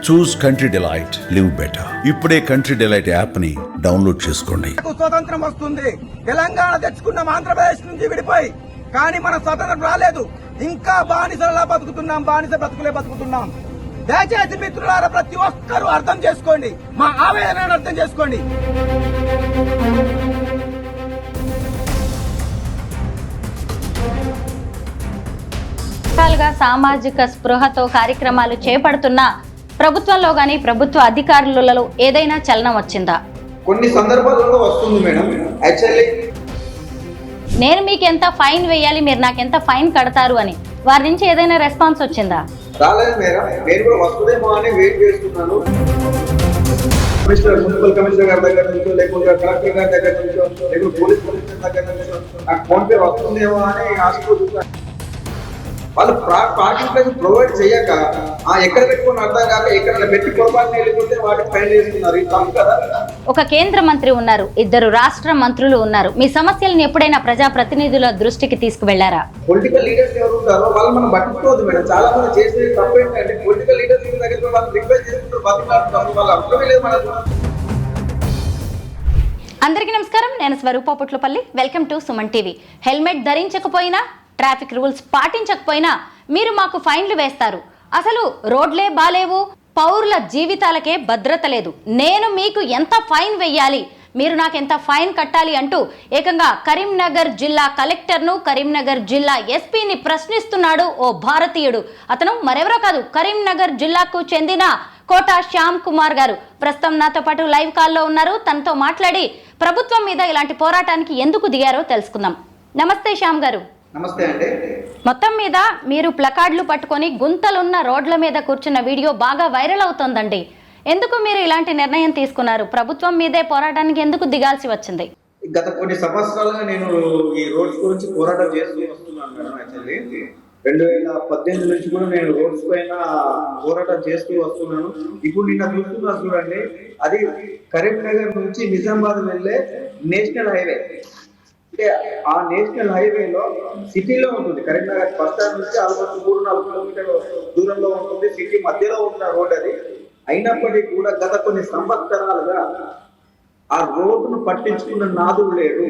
చూస్ country delight, live better. ఇప్పుడే country delight app ని download చేసుకోండి. స్వతంత్రం వస్తుంది. తెలంగాణ తెచ్చుకున్నాం ఆంధ్రప్రదేశ్ నుంచి విడిపోయి, కానీ మన స్వతంత్రం రాలేదు. ఇంకా బానిసలా బతుకుతున్నాం, బానిస బ్రతుకులే బతుకుతున్నాం. దయచేసి మిత్రులారా ప్రతి ఒక్కరూ అర్థం చేసుకోండి, మా ఆవేదనను అర్థం చేసుకోండి. సామాజిక స్పృహతో కార్యక్రమాలు చేపడుతున్న ప్రభుత్వంలో గానీ ప్రభుత్వ అధికారులలో ఏదైనా చలనం వచ్చిందా? కొన్ని సందర్భాలలో వస్తుంది మేడం. యాక్చువల్లీ నేను మీకు ఎంత ఫైన్ వేయాలి, మీరు నాకు ఎంత ఫైన్ కడతారు అని వారి నుంచి ఏదైనా రెస్పాన్స్ వచ్చిందా? రాలేదు మేడం. నేను కూడా వస్తుందేమో అని వెయిట్ చేస్తున్నాను. మున్సిపల్ కమిషనర్ గారి దగ్గర నుంచో, లేకపోతే కలెక్టర్ గారి దగ్గర నుంచో, లేకపోతే పోలీస్ కమిషనర్ దగ్గర నుంచో నాకు ఫోన్ పే వస్తుందేమో అని ఆశపోతున్నాను. వాళ్ళు పార్కింగ్ ప్రొవైడ్ చేయక ఎక్కడ పెట్టుకుని అర్థం కాక ఎక్కడ పెట్టి పొరపాటు వెళ్ళిపోతే వాటికి ఫైన్ వేస్తున్నారు. ఇది తప్పు కదా. ఒక కేంద్ర మంత్రి ఉన్నారు, ఇద్దరు రాష్ట్ర మంత్రులు ఉన్నారు. మీ సమస్యలను ఎప్పుడైనా ప్రజా ప్రతినిధుల దృష్టికి తీసుకువెళ్లారా? పొలిటికల్ లీడర్స్ ఎవరు ఉంటారో వాళ్ళు మనం పట్టించుకోవద్దు మేడం. చాలా మంది చేసేది తప్పు ఏంటంటే పొలిటికల్ లీడర్స్ దగ్గర వాళ్ళు రిక్వెస్ట్ చేసుకుంటారు, బతిమాడుతారు. వాళ్ళు అర్థమే లేదు మనకు. అందరికీ నమస్కారం, నేను Swarupa Putlapalli. Welcome to Suman TV. Helmet ధరించకపోయినా, ట్రాఫిక్ రూల్స్ పాటించకపోయినా మీరు మాకు ఫైన్లు వేస్తారు. అసలు రోడ్లే బాలేవు, పౌరుల జీవితాలకే భద్రత లేదు. నేను మీకు ఎంత ఫైన్ వెయ్యాలి, మీరు నాకు ఎంత ఫైన్ కట్టాలి అంటూ ఏకంగా కరీంనగర్ జిల్లా కలెక్టర్ను, కరీంనగర్ జిల్లా ఎస్పీని ప్రశ్నిస్తున్నాడు ఓ భారతీయుడు. అతను మరెవరో కాదు, కరీంనగర్ జిల్లాకు చెందిన కోట శ్యామ్ కుమార్ గారు. ప్రస్తుతం నాతో పాటు లైవ్ కాల్లో ఉన్నారు. తనతో మాట్లాడి ప్రభుత్వం మీద ఇలాంటి పోరాటానికి ఎందుకు దిగారో తెలుసుకుందాం. నమస్తే శ్యామ్ గారు. నమస్తే అండి. మొత్తం మీద మీరు ప్లకార్డులు పట్టుకొని గుంతలున్న రోడ్ల మీద కూర్చున్న వీడియో బాగా వైరల్ అవుతోందండి. ఎందుకు మీరు ఇలాంటి నిర్ణయం తీసుకున్నారు? ప్రభుత్వం మీదే పోరాటానికి ఎందుకు దిగాల్సి వచ్చింది? గత కొన్ని సంవత్సరాలుగా నేను ఈ రోడ్స్ గురించి పోరాటం చేస్తూ వస్తున్నాను మేడం. యాక్చువల్లీ 2018 నుంచి కూడా నేను రోడ్స్ పైన పోరాటం చేస్తూ వస్తున్నాను. ఇప్పుడు నిన్న చూస్తున్నారు చూడండి, అది కరీంనగర్ నుంచి నిజామాబాద్ వెళ్ళే నేషనల్ హైవే. అంటే ఆ నేషనల్ హైవేలో సిటీలో ఉంటుంది. కరీంనగర్ బస్ స్టాండ్ నుంచి ఆల్మోస్ట్ 3-4 కిలోమీటర్ల దూరంలో ఉంటుంది. సిటీ మధ్యలో ఉన్న రోడ్ అది. అయినప్పటికీ కూడా గత కొన్ని సంవత్సరాలుగా ఆ రోడ్డును పట్టించుకున్న నాదుడు లేడు.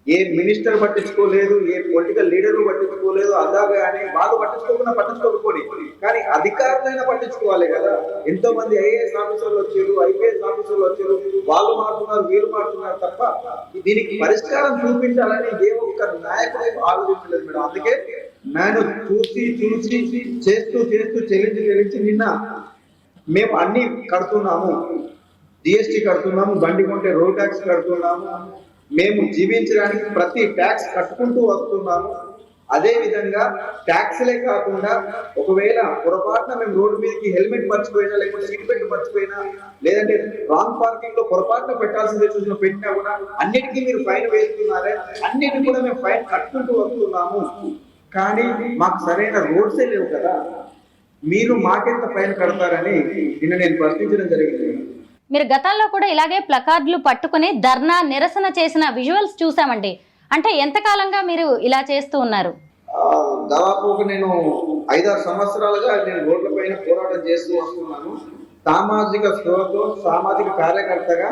ఏ మినిస్టర్ పట్టించుకోలేదు, ఏ పొలిటికల్ లీడర్ పట్టించుకోలేదు. అలాగే అని వాళ్ళు పట్టించుకోకపోయి కానీ అధికారులైనా పట్టించుకోవాలి కదా. ఎంతో మంది ఐఏఎస్ ఆఫీసర్లు వచ్చారు, ఐపీఎస్ ఆఫీసర్లు వచ్చారు, వాళ్ళు మారుతున్నారు, వీళ్ళు మారుతున్నారు తప్ప దీనికి పరిష్కారం చూపించాలని ఏ ఒక్క నాయకుడే ఆలోచించలేదు మేడం. అందుకే నేను చూసి చేస్తూ చెల్లించి నిన్న మేము అన్ని కడుతున్నాము, జిఎస్టీ కడుతున్నాము, బండి కొంటే రోడ్ ట్యాక్స్ కడుతున్నాము, మేము జీవించడానికి ప్రతి ట్యాక్స్ కట్టుకుంటూ వస్తున్నాము. అదే విధంగా ట్యాక్స్లే కాకుండా ఒకవేళ పొరపాటున మేము రోడ్డు మీదకి హెల్మెట్ మర్చిపోయినా, లేకపోతే సీట్ బెల్ట్ మర్చిపోయినా, లేదంటే రాంగ్ పార్కింగ్ లో పొరపాటున పెట్టాల్సిందే చూసిన పెట్టినా కూడా అన్నిటికీ మీరు ఫైన్ వేస్తున్నారే, అన్నిటికీ కూడా మేము ఫైన్ కట్టుకుంటూ వస్తున్నాము. కానీ మాకు సరైన రోడ్సే లేవు కదా, మీరు మాకెంత ఫైన్ కడతారని నిన్న నేను ప్రశ్నించడం జరిగింది. మీరు గతంలో కూడా ఇలాగే ప్లకార్డులు పట్టుకుని ధర్నా నిరసన చేసిన విజువల్స్ చూసామండి. అంటే ఎంతకాలంగా మీరు ఇలా చేస్తూ ఉన్నారు? దాదాపు నేను 5-6 సంవత్సరాలుగా నేను రోడ్ల పైన పోరాటం చేస్తూ వస్తున్నాను. సామాజిక స్పృహతో, సామాజిక కార్యకర్తగా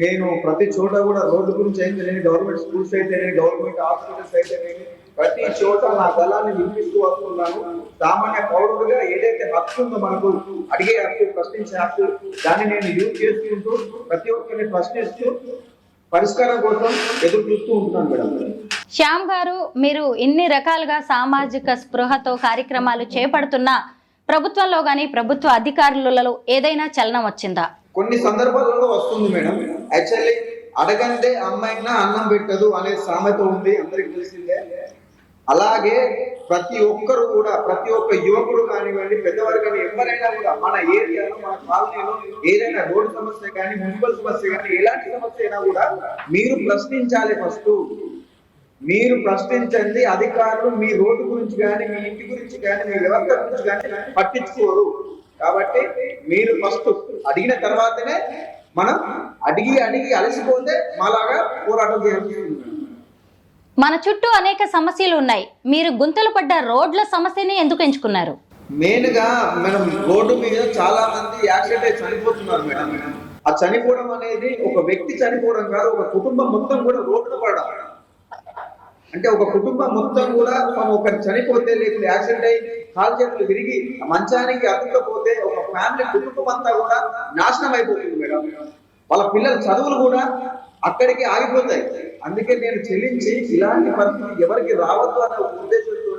నేను ప్రతి చోట కూడా రోడ్డు గురించి అయితేనేమి, గవర్నమెంట్ స్కూల్స్ అయితేనేమి, గవర్నమెంట్ హాస్పిటల్స్ అయితేనేమి, ప్రతి చోట నా దళాన్ని వినిపిస్తూ వస్తున్నాను. సామాన్య పౌరుడుగా ఏదైతే హక్కు ఉందో మనకు, అడిగే హక్కు, ప్రశ్నించే హక్కు, దాన్ని నేను యూజ్ చేసుకుంటూ ప్రతి ఒక్కరిని ప్రశ్నిస్తూ పరిష్కారం కోసం ఎదురు చూస్తూ ఉంటున్నాను మేడం. శ్యామ్ గారు, మీరు ఇన్ని రకాలుగా సామాజిక స్పృహతో కార్యక్రమాలు చేపడుతున్నా ప్రభుత్వంలో గానీ ప్రభుత్వ అధికారులలో ఏదైనా చలనం వచ్చిందా? కొన్ని సందర్భాలలో వస్తుంది మేడం. యాక్చువల్లీ అడగంటే అమ్మాయినా అన్నం పెట్టదు అనే సామెత ఉంది, అందరికి తెలిసిందే. అలాగే ప్రతి ఒక్కరు కూడా, ప్రతి ఒక్క యువకుడు కానివ్వండి, పెద్దవారు కానీ ఎవరైనా కూడా మన ఏరియాలో, మన కాలనీలో ఏదైనా రోడ్డు సమస్య కానీ, మున్సిపల్ సమస్య కానీ, ఎలాంటి సమస్య అయినా కూడా మీరు ప్రశ్నించాలి. ఫస్ట్ మీరు ప్రశ్నించండి. అధికారులు మీ రోడ్డు గురించి కానీ, మీ ఇంటి గురించి కానీ, మీ వ్యవస్థ గురించి కానీ పట్టించుకోరు. కాబట్టి మీరు ఫస్ట్ అడిగిన తర్వాతనే మనం అడిగి అలసిపోతే మాలాగా పోరాటం చేయాల్సి ఉంటుంది. మన చుట్టూ అనేక సమస్యలు ఉన్నాయి, మీరు గుంతలు పడ్డ రోడ్ల సమస్యని ఎందుకు ఎంచుకున్నారు? మెయిన్ గా మనం రోడ్డు మీద చాలా మంది యాక్సిడెంట్ అయి చనిపోతున్నారు మేడం. ఆ చనిపోవడం అనేది ఒక వ్యక్తి చనిపోవడం కాదు, ఒక కుటుంబం మొత్తం కూడా రోడ్డున పడడం. అంటే ఒక కుటుంబం మొత్తం కూడా ఒకరు చనిపోతే లేకపోతే యాక్సిడెంట్ అయ్యి కాలు చేతులు విరిగి మంచానికి అతుక్కపోతే ఒక ఫ్యామిలీ కుటుంబం అంతా కూడా నాశనం అయిపోతుంది మేడం. వాళ్ళ పిల్లల చదువులు కూడా అక్కడికి ఆగిపోతాయి. అందుకే నేను చెల్లించి ఇలాంటి పరిస్థితి ఎవరికి రావద్దు అనే ఉద్దేశంతో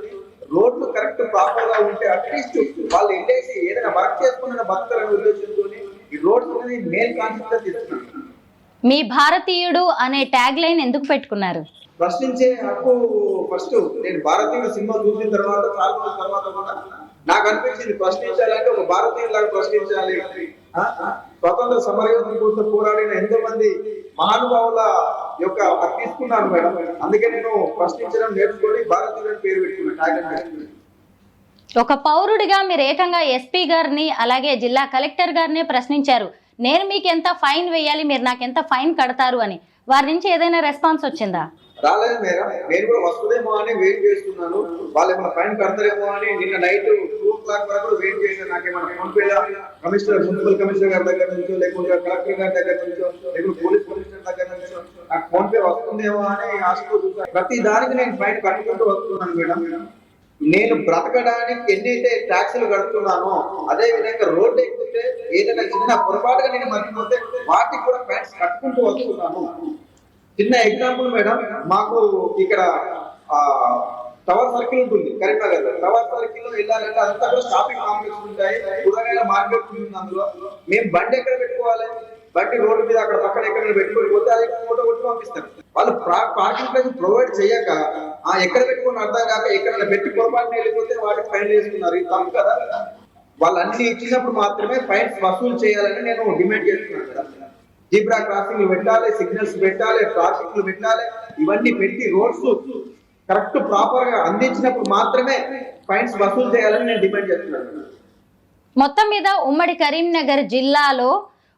రోడ్లు కరెక్ట్ ప్రాపర్ గా ఉంటే అట్లీస్ట్ వాళ్ళు వెళ్ళేసి ఏదైనా వర్క్ చేసుకున్న బతుకాలనే ఉద్దేశంతో ఈ రోడ్స్ అనేది మెయిన్ కాన్సెప్ట్ గా తీసుకున్నాను. మీ భారతీయుడు అనే ట్యాగ్ లైన్ ఎందుకు పెట్టుకున్నారు? ప్రశ్నించే హక్కు. ఫస్ట్ నేను భారతీయుడు సినిమా చూసిన తర్వాత చాలా రోజుల తర్వాత కూడా నాకు అనిపించింది ప్రశ్నించాలంటే ఒక భారతీయులాగా ప్రశ్నించాలి. స్వతంత్ర సమరయోధుల కోసం పోరాడిన ఎంతో మంది మహానుభావుల యొక్క అది తీసుకున్నాను మేడం. అందుకే నేను ప్రశ్నించడం నేర్చుకొని భారతీయుడు పేరు పెట్టుకున్నాను. ఒక పౌరుడిగా మీరు ఏకంగా ఎస్పీ గారిని అలాగే జిల్లా కలెక్టర్ గారిని ప్రశ్నించారు, నేను మీకు ఎంత ఫైన్ వేయాలి, మీరు నాకు ఎంత ఫైన్ కడతారు అని. వారి నుంచి ఏదైనా రెస్పాన్స్ వచ్చిందా? రాలేదు మేడం. నేను కూడా వస్తుందేమో అని వెయిట్ చేస్తున్నాను. వాళ్ళు ఏమైనా ఫైన్ కడతారేమో అని నిన్న నైట్ 2 వరకు వెయిట్ చేశాను. నాకేమైనా phone pay commissioner, municipal commissioner గారి దగ్గర నుంచో లేకుంటే కలెక్టర్ గారి దగ్గర నుంచో లేకుంటే పోలీస్ కమిషనర్ దగ్గర నుంచో నాకు ఫోన్ పే వస్తుందేమో అని ఆశతో చూసాను. ప్రతి దానికి నేను ఫైన్ కట్టుకుంటూ వస్తున్నాను మేడం. నేను బ్రతకడానికి ఎన్నైతే ట్యాక్సులు కడుతున్నానో అదే విధంగా రోడ్డు ఎక్కితే ఏదైనా చిన్న పొరపాటుగా నేను మర్చిపోతే వాటికి కూడా ఫైన్స్ కట్టుకుంటూ వస్తున్నాను. చిన్న ఎగ్జాంపుల్ మేడం, మాకు ఇక్కడ టవర్ సర్కిల్ ఉంటుంది కరీంనగర్ లో. టవర్ సర్కిల్ లో వెళ్ళాలంటే అంతా కూడా షాపింగ్ కాంప్లెక్స్ ఉంటాయి, కూరగాయల మార్కెట్ ఉంటుంది. అందులో మేము బండి ఎక్కడ పెట్టుకోవాలి? బండి రోడ్డు మీద అక్కడ పక్కన ఎక్కడ పెట్టుకొని పోతే అది ఫోటో కొట్టి పంపిస్తారు. వాళ్ళు పార్కింగ్ ప్లేస్ ప్రొవైడ్ చేయక ఎక్కడ పెట్టుకుని అర్థం కాక ఎక్కడ పెట్టి పొరపాటున వెళ్ళిపోతే వాటికి ఫైన్ వేసుకున్నారు. ఇది తప్పు కదా. వాళ్ళు అన్ని ఇచ్చినప్పుడు మాత్రమే ఫైన్స్ వసూలు చేయాలని నేను డిమాండ్ చేస్తున్నాను కదా. జీబ్రా క్రాసింగ్లు పెట్టాలి, సిగ్నల్స్ పెట్టాలి, ట్రాఫిక్లు పెట్టాలి. ఇవన్నీ పెట్టి రోడ్స్ కరెక్ట్ ప్రాపర్ గా అందించినప్పుడు మాత్రమే ఫైన్స్ వసూలు చేయాలని నేను డిమాండ్ చేస్తున్నాను. మొత్తం మీద ఉమ్మడి కరీంనగర్ జిల్లాలో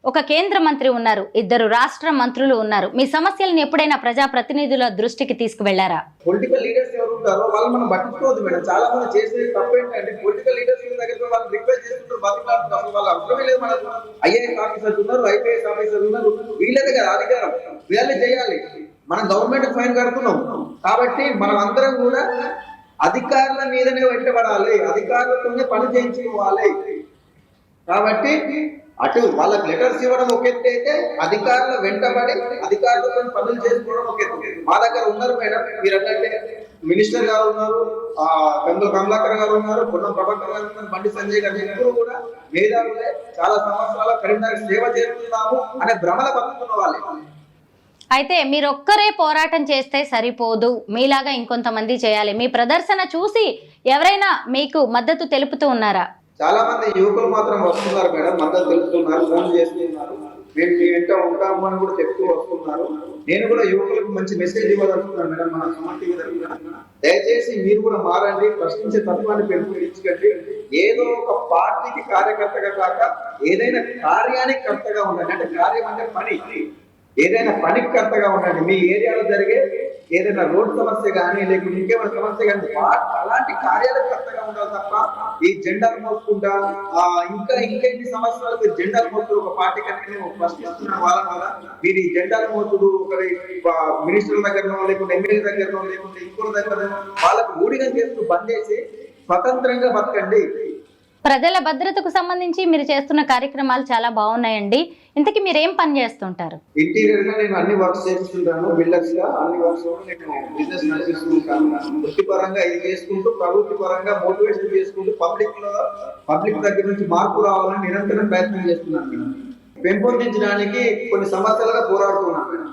ఒక కేంద్ర మంత్రి ఉన్నారు, 2 రాష్ట్ర మంత్రులు ఉన్నారు. మీ సమస్యలను ఎప్పుడైనా ప్రజాప్రతినిధుల దృష్టికి తీసుకువెళ్లారా? పొలిటికల్ లీడర్స్ ఎవరు ఉంటారో వాళ్ళు మనం పట్టించుకోవద్దు మేడం. చాలా మంది చేసేది తప్పేంటంటే పొలిటికల్ లీడర్స్ దగ్గర వాళ్ళు రిక్వెస్ట్ చేస్తుంటారు, బతిలాడుతుంటారు. అసలు వాళ్ళు అవసరమే లేదు. మనకు ఐఏఎస్ ఆఫీసర్స్ ఉన్నారు, ఐపీఎస్ ఆఫీసర్స్ ఉన్నారు. వీళ్ళదే కదా అధికారం, వీళ్ళే చేయాలి. మనం గవర్నమెంట్ ఫైన్ కడుతున్నాం కాబట్టి మనం అందరం కూడా అధికారుల మీదనే వెంటబడాలి, అధికారులతోనే పని చేయించుకోవాలి. కాబట్టి అటు వాళ్ళకి లెటర్స్ ఇవ్వడం ఒక ఎత్తు అయితే అధికారుల వెంటబడి అధికారులతో పనులు చేసుకోవడం ఒక ఎత్తు. మా దగ్గర ఉన్నారు మేడం, మీరు అన్నట్టే మినిస్టర్ గారు ఉన్నారు, గంగుల కమలాకర్ గారు ఉన్నారు, పొన్నం ప్రభాకర్ గారు ఉన్నారు, బండి సంజయ్ గారు. ఎప్పుడు కూడా మేధావులే. చాలా సంవత్సరాల కరీంనగర్ సేవ చేస్తున్నాము అనే భ్రమల బతుకున్న వాళ్ళే. అయితే మీరు ఒక్కరే పోరాటం చేస్తే సరిపోదు, మీలాగా ఇంకొంతమంది చేయాలి. మీ ప్రదర్శన చూసి ఎవరైనా మీకు మద్దతు తెలుపుతూ ఉన్నారా? చాలా మంది యువకులు మాత్రం వస్తున్నారు మేడం, మద్దతు తెలుపుతున్నారు, ఫోన్ చేస్తున్నారు, మేము మీ వెంట ఉంటాము అని కూడా చెప్తూ వస్తున్నారు. నేను కూడా యువకులకు మంచి మెసేజ్ ఇవ్వదలుచుకున్నాను మేడం. మన సుమన్ టీవీ తరఫున దయచేసి మీరు కూడా మారండి, ప్రశ్నించే తత్వాన్ని పెంపొందించకండి. ఏదో ఒక పార్టీకి కార్యకర్తగా కాక ఏదైనా కార్యానికి కర్తగా ఉండండి. అంటే కార్యం అంటే పని, ఏదైనా పనికి కర్తగా ఉండండి. మీ ఏరియాలో జరిగే ఏదైనా రోడ్ సమస్య కానీ లేకపోతే ఇంకేమైనా సమస్య కానీ అలాంటి కార్యాలకు కర్తగా ఉండాలి తప్ప ఈ జెండాలు మోసుకుంటా ఇంకా ఇంకెన్ని సంవత్సరాలు మీరు జెండాలు మోసుడు ఒక పార్టీ కంటే నేను ప్రశ్నిస్తున్న వాళ్ళ వల్ల మీరు ఈ జెండాలు మోసుడు ఒకరి మినిస్టర్ల దగ్గరనో లేకుంటే ఎమ్మెల్యే దగ్గరనో లేకుంటే ఇంకోల దగ్గరనో వాళ్ళకు ఊడిగం చేస్తూ బంద్ చేసి స్వతంత్రంగా బతకండి. ప్రజల భద్రతకు సంబంధించి మీరు చేస్తున్న కార్యక్రమాలు చాలా బాగున్నాయండి. ఇంతకీ మీరు ఏం పని చేస్తుంటారు? ఇంటీరియర్ గా నేను అన్ని వర్క్స్ చేస్తుంటాను, బిల్డర్స్ గా అన్ని వర్క్స్ నేను బిజినెస్ నడిపిస్తుంటాను. వృత్తిపరంగా ఇది చేసుకుంటూ ప్రభుత్వ పరంగా మోటివేషన్ చేసుకుంటూ పబ్లిక్ దగ్గర నుంచి మార్పు రావాలని నిరంతరం ప్రయత్నం చేస్తున్నాను. పెంపొందించడానికి కొన్ని సమస్యలుగా పోరాడుతున్నాను.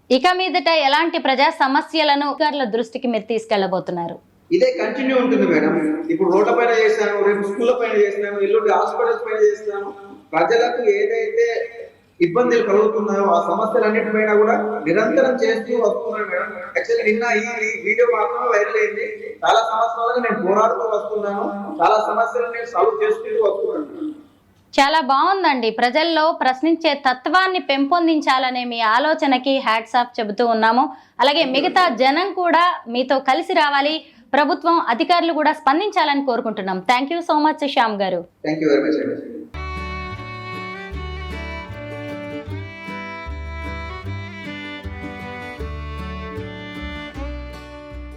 ఇక మీదట ఎలాంటి ప్రజా సమస్యలను అధికారుల దృష్టికి మీరు తీసుకెళ్లబోతున్నారు? ఇదే కంటిన్యూ ఉంటుంది మేడం. ఇప్పుడు రోడ్ల పైన చేశాను, రేపు స్కూళ్ళ పైన చేసినాను, ఎల్లుండి హాస్పిటల్స్ పైన చేస్తాను. ప్రజలకు ఏదైతే ఇబ్బందులు కలుగుతున్నాయో ఆ సమస్యలన్నిటిపైన కూడా నిరంతరం చేస్తూ వస్తున్నాను మేడం. యాక్చువల్లీ నిన్న ఈ వీడియో మాత్రమే వైరల్ అయింది. చాలా సంవత్సరాలుగా నేను పోరాడుతూ వస్తున్నాను, చాలా సమస్యలను నేను సాల్వ్ చేసుకుంటూ వస్తున్నాను. చాలా బాగుందండి. ప్రజల్లో ప్రశ్నించే తత్వాన్ని పెంపొందించాలనే మీ ఆలోచనకి హ్యాట్స్ ఆఫ్ చెబుతూ ఉన్నాము. అలాగే మిగతా జనం కూడా మీతో కలిసి రావాలి, ప్రభుత్వం అధికారులు కూడా స్పందించాలని కోరుకుంటున్నాం. Thank you so much Shyam గారు. Thank you very much.